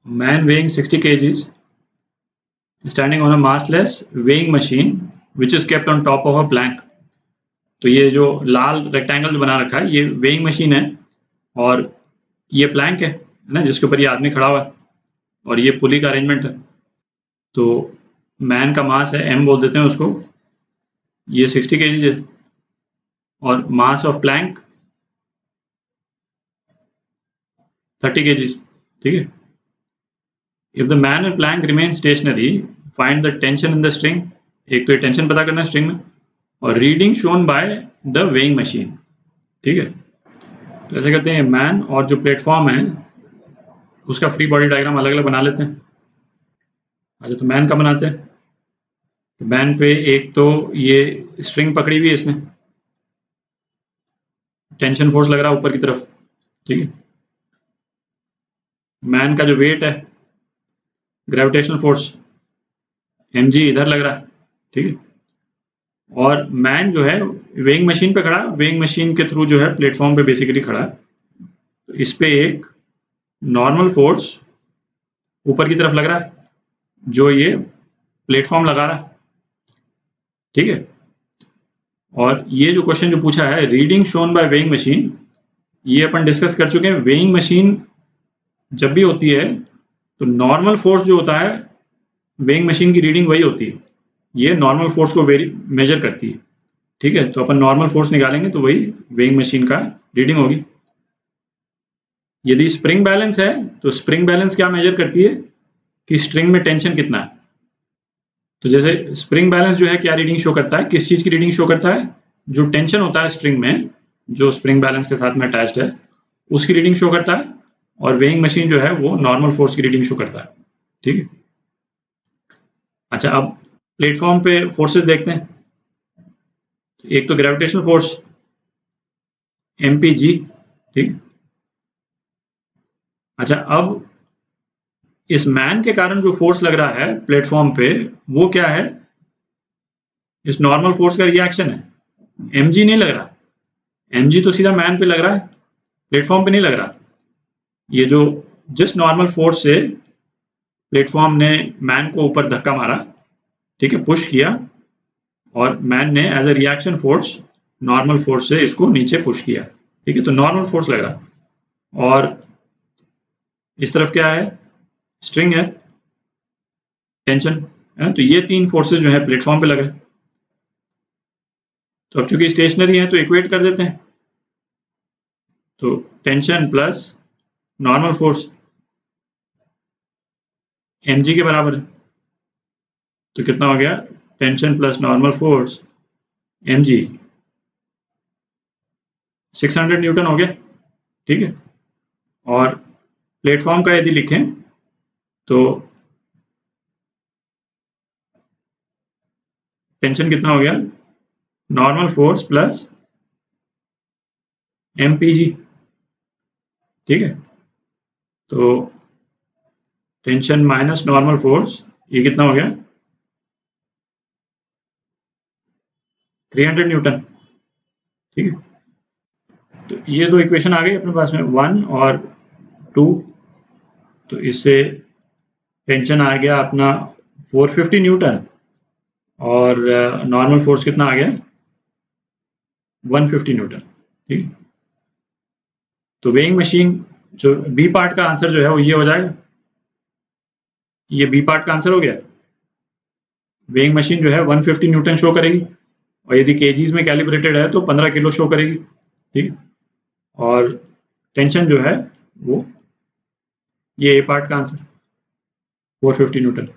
Man weighing 60 kgs standing on a massless weighing machine which is kept on top of a plank. तो ये जो लाल rectangle जो बना रखा है ये वेइंग मशीन है और ये प्लैंक है ना, जिसके ऊपर ये आदमी खड़ा हुआ है और ये पुली का अरेंजमेंट है। तो मैन का मास है m बोल देते हैं उसको, ये 60 kg है और मास ऑफ प्लैंक 30 kg, ठीक है। If the man and plank remain stationary find the tension in the string. एक तो ये टेंशन पता करना है स्ट्रिंग में और reading shown by the weighing machine, ठीक है। तो ऐसे करते हैं मैन और जो प्लेटफॉर्म है उसका फ्री बॉडी डायग्राम अलग अलग बना लेते हैं। अच्छा, तो मैन का बनाते हैं। तो मैन पे एक तो ये स्ट्रिंग पकड़ी हुई है, इसमें टेंशन फोर्स लग रहा है ऊपर की तरफ, ठीक है। मैन का जो वेट है ग्रेविटेशनल फोर्स mg इधर लग रहा है, ठीक है। और मैन जो है वेइंग मशीन पे खड़ा, वेइंग मशीन के थ्रू जो है प्लेटफॉर्म पे बेसिकली खड़ा है। तो इस पे एक नॉर्मल फोर्स ऊपर की तरफ लग रहा है जो ये प्लेटफॉर्म लगा रहा है, ठीक है। और ये जो क्वेश्चन जो पूछा है reading shown by weighing machine, ये अपन डिस्कस कर चुके हैं। वेइंग मशीन जब भी होती है तो नॉर्मल फोर्स जो होता है वेइंग मशीन की रीडिंग वही होती है, ये नॉर्मल फोर्स को मेजर करती है, ठीक है। तो अपन नॉर्मल फोर्स निकालेंगे तो वही वेइंग मशीन का रीडिंग होगी। यदि स्प्रिंग बैलेंस है तो स्प्रिंग बैलेंस क्या मेजर करती है कि स्ट्रिंग में टेंशन कितना है। तो जैसे स्प्रिंग बैलेंस जो है क्या रीडिंग शो करता है, किस चीज की रीडिंग शो करता है, जो टेंशन होता है स्ट्रिंग में जो स्प्रिंग बैलेंस के साथ में अटैच्ड है उसकी रीडिंग शो करता है। और वेइंग मशीन जो है वो नॉर्मल फोर्स की रीडिंग शो करता है, ठीक है। अच्छा, अब प्लेटफॉर्म पे फोर्सेस देखते हैं। एक तो ग्रेविटेशनल फोर्स mpg, ठीक। अच्छा, अब इस मैन के कारण जो फोर्स लग रहा है प्लेटफॉर्म पे वो क्या है, इस नॉर्मल फोर्स का रिएक्शन है, mg नहीं लग रहा। mg तो सीधा मैन पे लग रहा है, प्लेटफॉर्म पे नहीं लग रहा। ये जो जिस नॉर्मल फोर्स से प्लेटफॉर्म ने मैन को ऊपर धक्का मारा, ठीक है, पुश किया, और मैन ने as a reaction force normal force से इसको नीचे पुश किया, ठीक है। तो नॉर्मल फोर्स लग रहा। और इस तरफ क्या है, स्ट्रिंग है, टेंशन है। तो ये तीन फोर्सेस जो है प्लेटफॉर्म पे लग रहे हैं। तो अब चूंकि स्टेशनरी है तो इक्वेट कर देते हैं। तो tension plus normal force mg के बराबर है। तो कितना हो गया, tension plus normal force mg 600 Newton हो गया, ठीक है। और प्लेटफॉर्म का यदि लिखें तो टेंशन कितना हो गया, नॉर्मल फोर्स प्लस mpg, ठीक है। तो टेंशन माइनस नॉर्मल फोर्स, ये कितना हो गया, 300 न्यूटन, ठीक है। तो ये दो इक्वेशन आ गई अपने पास में 1 और 2। तो इससे टेंशन आ गया अपना 450 न्यूटन और नॉर्मल फोर्स कितना आ गया, 150 न्यूटन, ठीक। तो वेइंग मशीन जो बी पार्ट का आंसर जो है वो ये हो जाएगा, ये बी पार्ट का आंसर हो गया। वेइंग मशीन जो है 150 न्यूटन शो करेगी और यदि केजीज में कैलिब्रेटेड है तो 15 किलो शो करेगी, ठीक। और टेंशन जो है वो ये ए पार्ट का आंसर 450 न्यूटन।